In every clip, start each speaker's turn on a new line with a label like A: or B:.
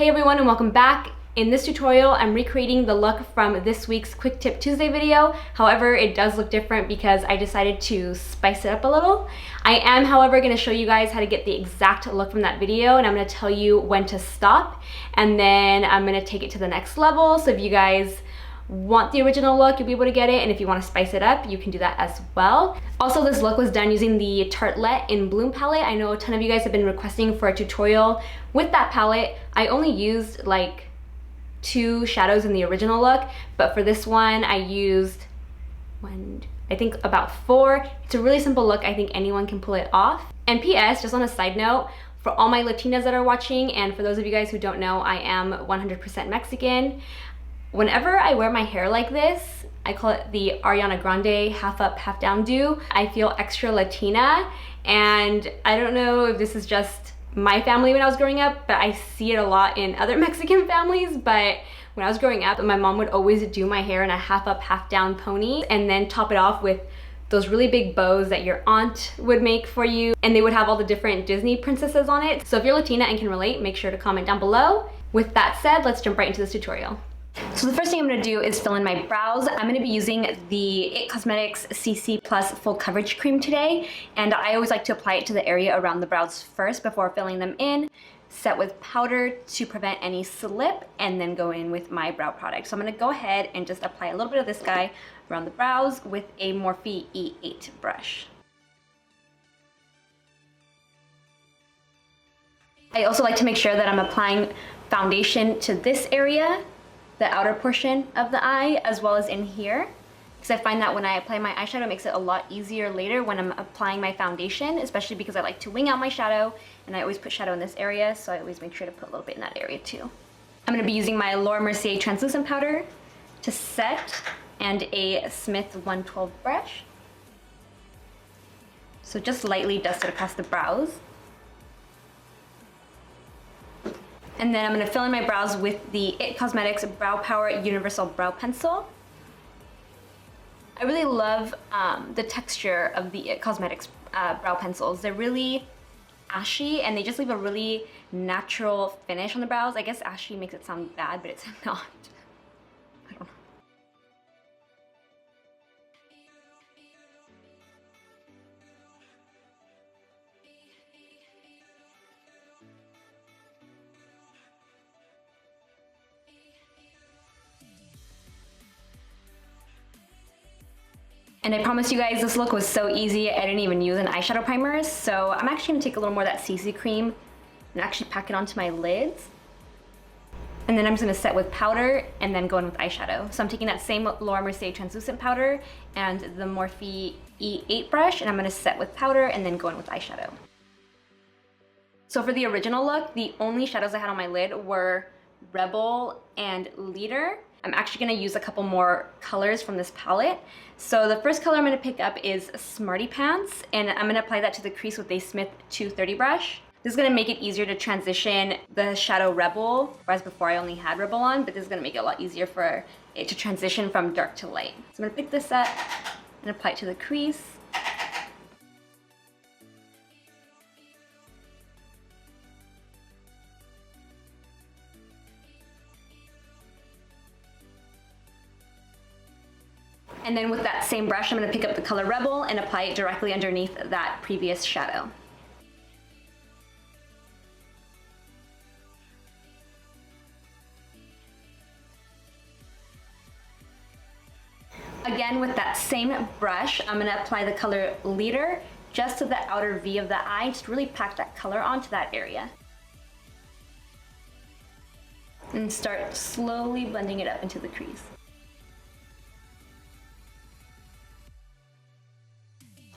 A: Hey everyone, and welcome back. In this tutorial, I'm recreating the look from this week's Quick Tip Tuesday video. However, it does look different because I decided to spice it up a little. I am, however, going to show you guys how to get the exact look from that video, and I'm going to tell you when to stop, and then I'm going to take it to the next level. So if you guys want the original look, you'll be able to get it, and if you want to spice it up, you can do that as well. Also, this look was done using the Tartelette in Bloom palette. I know a ton of you guys have been requesting for a tutorial with that palette. I only used like 2 shadows in the original look, but for this one I used I think about 4. It's a really simple look. I think anyone can pull it off. And PS, just on a side note, for all my Latinas that are watching, and for those of you guys who don't know, I am 100% Mexican. Whenever I wear my hair like this, I call it the Ariana Grande half up, half down do, I feel extra Latina. And I don't know if this is just my family when I was growing up, but I see it a lot in other Mexican families. But when I was growing up, my mom would always do my hair in a half up, half down pony and then top it off with those really big bows that your aunt would make for you. And they would have all the different Disney princesses on it. So if you're Latina and can relate, make sure to comment down below. With that said, let's jump right into this tutorial. So the first thing I'm going to do is fill in my brows. I'm going to be using the IT Cosmetics CC Plus Full Coverage Cream today, and I always like to apply it to the area around the brows first before filling them in. Set with powder to prevent any slip, and then go in with my brow product. So I'm going to go ahead and just apply a little bit of this guy around the brows with a Morphe E8 brush. I also like to make sure that I'm applying foundation to this area, the outer portion of the eye, as well as in here, because I find that when I apply my eyeshadow, it makes it a lot easier later when I'm applying my foundation, especially because I like to wing out my shadow, and I always put shadow in this area, so I always make sure to put a little bit in that area too. I'm going to be using my Mercier Transluscent powder to set, and a Smith 112 brush. So just lightly dust it across the brows. And then I'm going to fill in my brows with the IT Cosmetics Brow Power Universal Brow Pencil. I really love the texture of the IT Cosmetics brow pencils. They're really ashy, and they just leave a really natural finish on the brows. I guess ashy makes it sound bad, but it's not. I don't know. And I promise you guys, this look was so easy, I didn't even use an eyeshadow primer. So I'm actually gonna take a little more of that CC cream and actually pack it onto my lids. And then I'm just gonna set with powder and then go in with eyeshadow. So I'm taking that same Mercier Translucent powder and the Morphe E8 brush, and I'm gonna set with powder and then go in with eyeshadow. So for the original look, the only shadows I had on my lid were Rebel and Leader. I'm actually going to use a couple more colors from this palette. So the first color I'm going to pick up is Smarty Pants, and I'm going to apply that to the crease with a Smith 230 brush. This is going to make it easier to transition the shadow Rebel, whereas before I only had Rebel on, but this is going to make it a lot easier for it to transition from dark to light. So I'm going to pick this up and apply it to the crease. And then with that same brush, I'm going to pick up the color Rebel and apply it directly underneath that previous shadow. Again, with that same brush, I'm going to apply the color Leader just to the outer V of the eye, just really pack that color onto that area. And start slowly blending it up into the crease.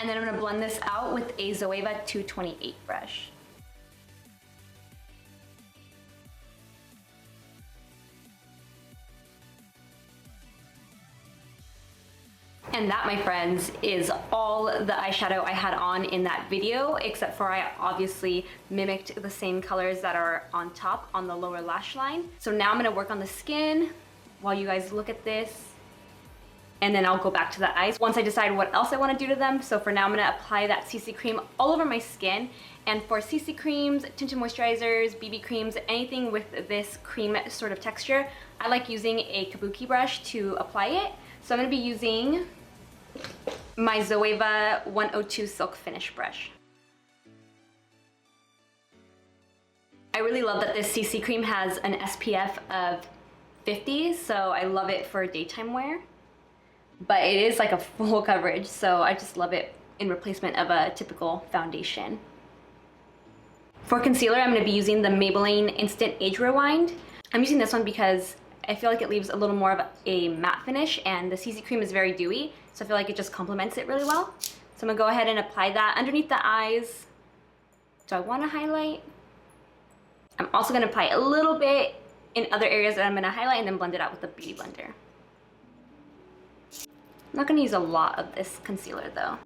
A: And then I'm going to blend this out with a Zoeva 228 brush. And that, my friends, is all the eyeshadow I had on in that video, except for I obviously mimicked the same colors that are on top on the lower lash line. So now I'm going to work on the skin while you guys look at this. and then I'll go back to the eyes once I decide what else I want to do to them. So for now, I'm going to apply that CC cream all over my skin, And for CC creams, tinted moisturizers, BB creams, anything with this cream sort of texture, I like using a kabuki brush to apply it. So I'm going to be using my Zoeva 102 Silk Finish brush. I really love that this CC cream has an SPF of 50, so I love it for daytime wear. But it is like a full coverage, so I just love it in replacement of a typical foundation. For concealer, I'm going to be using the Maybelline Instant Age Rewind. I'm using this one because I feel like it leaves a little more of a matte finish, and the CC cream is very dewy, so I feel like it just complements it really well. So I'm going to go ahead and apply that underneath the eyes. Do I want to highlight? I'm also going to apply a little bit in other areas that I'm going to highlight and then blend it out with the Beauty Blender. I'm not going to use a lot of this concealer though.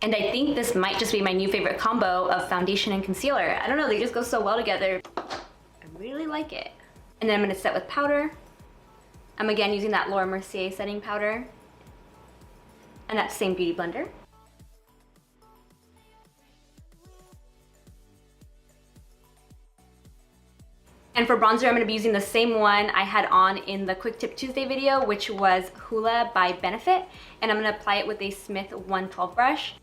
A: And I think this might just be my new favorite combo of foundation and concealer. I don't know, they just go so well together. I really like it. And then I'm going to set with powder. I'm again using that Laura Mercier setting powder. And that same Beauty Blender. And for bronzer, I'm going to be using the same one I had on in the Quick Tip Tuesday video, which was Hoola by Benefit. And I'm going to apply it with a Smith 112 brush.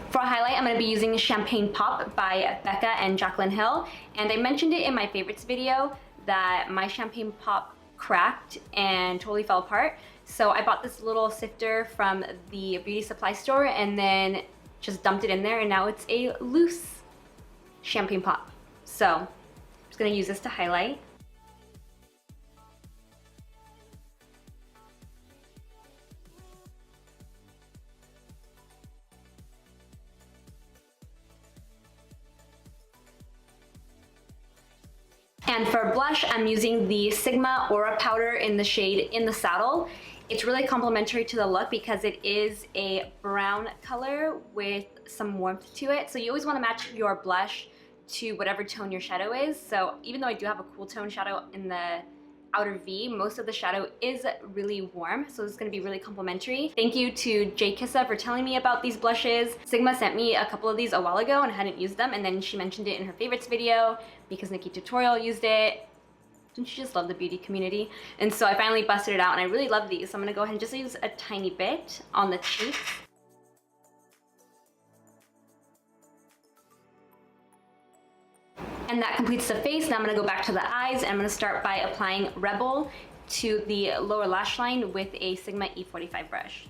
A: For a highlight, I'm going to be using Champagne Pop by Becca and Jaclyn Hill. And I mentioned it in my favorites video that my Champagne Pop cracked and totally fell apart. So I bought this little sifter from the beauty supply store and then just dumped it in there, and now it's a loose Champagne Pop. So I'm just going to use this to highlight. And for blush, I'm using the Sigma Aura powder in the shade In the Saddle. It's really complementary to the look because it is a brown color with some warmth to it. So you always want to match your blush to whatever tone your shadow is. So even though I do have a cool tone shadow in the outer V, most of the shadow is really warm, so it's going to be really complimentary. Thank you to Jay Kissa for telling me about these blushes. Sigma sent me a couple of these a while ago and I hadn't used them, and then she mentioned it in her favorites video because Nikki Tutorial used it. Don't you just love the beauty community? And so I finally busted it out and I really love these. So I'm going to go ahead and just use a tiny bit on the cheeks. And that completes the face. Now I'm going to go back to the eyes, and I'm going to start by applying Rebel to the lower lash line with a Sigma E45 brush.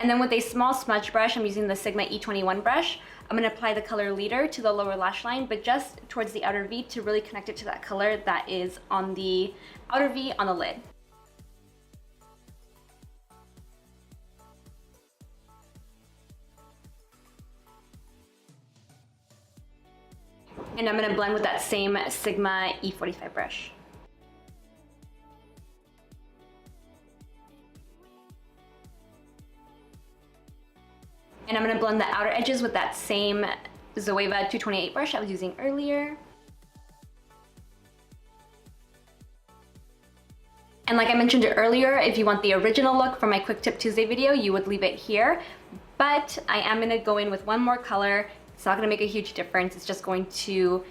A: And then with a small smudge brush, I'm using the Sigma E21 brush. I'm going to apply the color Leader to the lower lash line, but just towards the outer V to really connect it to that color that is on the outer V on the lid. And I'm going to blend with that same Sigma E45 brush. And I'm going to blend the outer edges with that same Zoeva 228 brush I was using earlier. And like I mentioned earlier, if you want the original look from my Quick Tip Tuesday video, you would leave it here. But I am going to go in with one more color. It's not going to make a huge difference. It's just going to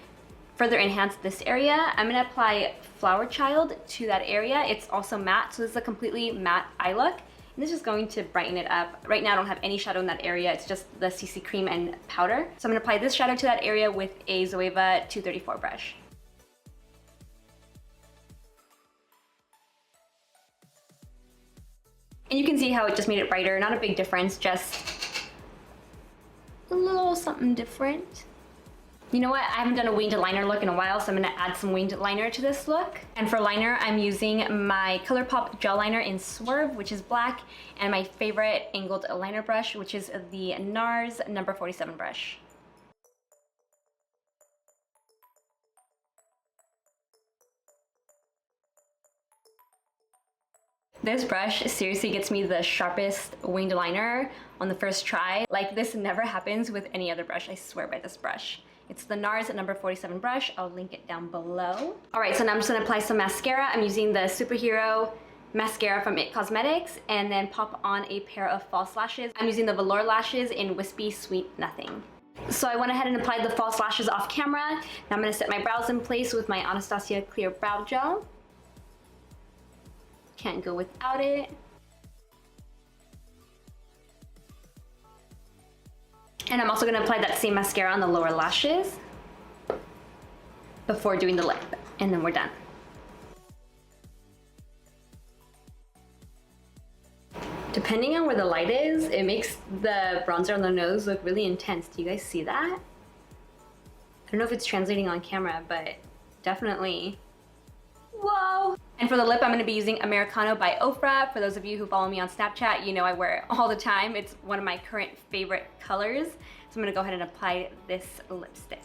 A: further enhance this area. I'm going to apply Flower Child to that area. It's also matte, so this is a completely matte eye look. And this is going to brighten it up. Right now I don't have any shadow in that area. It's just the CC cream and powder. So I'm going to apply this shadow to that area with a Zoeva 234 brush. And you can see how it just made it brighter. Not a big difference, just a little something different. You know what? I haven't done a winged liner look in a while, so I'm gonna add some winged liner to this look. And for liner, I'm using my ColourPop gel liner in Swerve, which is black, and my favorite angled liner brush, which is the NARS number 47 brush. This brush seriously gets me the sharpest winged liner on the first try. Like, this never happens with any other brush, I swear by this brush. It's the NARS number 47 brush. I'll link it down below. All right, so now I'm just gonna apply some mascara. I'm using the Superhero mascara from IT Cosmetics, and then pop on a pair of false lashes. I'm using the Velour lashes in Whispie Sweet Nothing. So I went ahead and applied the false lashes off camera. Now I'm gonna set my brows in place with my Anastasia Clear Brow Gel. Can't go without it. And I'm also gonna apply that same mascara on the lower lashes before doing the lip, and then we're done. Depending on where the light is, it makes the bronzer on the nose look really intense. Do you guys see that? I don't know if it's translating on camera, but definitely. Whoa! And for the lip, I'm going to be using Americano by OFRA. For those of you who follow me on Snapchat, you know I wear it all the time. It's one of my current favorite colors. So I'm going to go ahead and apply this lipstick.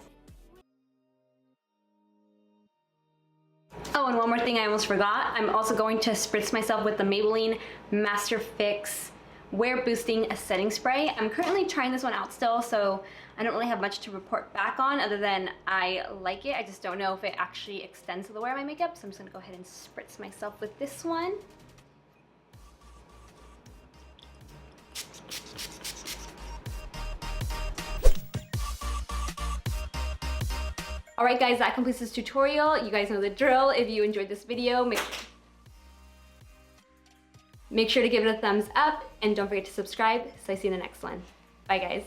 A: Oh, and one more thing I almost forgot. I'm also going to spritz myself with the Maybelline Master Fix Wear Boosting Setting Spray. I'm currently trying this one out still, so I don't really have much to report back on other than I like it. I just don't know if it actually extends to the wear of my makeup, so I'm just gonna go ahead and spritz myself with this one. All right, guys, that completes this tutorial. You guys know the drill. If you enjoyed this video, make sure to give it a thumbs up, and don't forget to subscribe. So I see you in the next one. Bye, guys.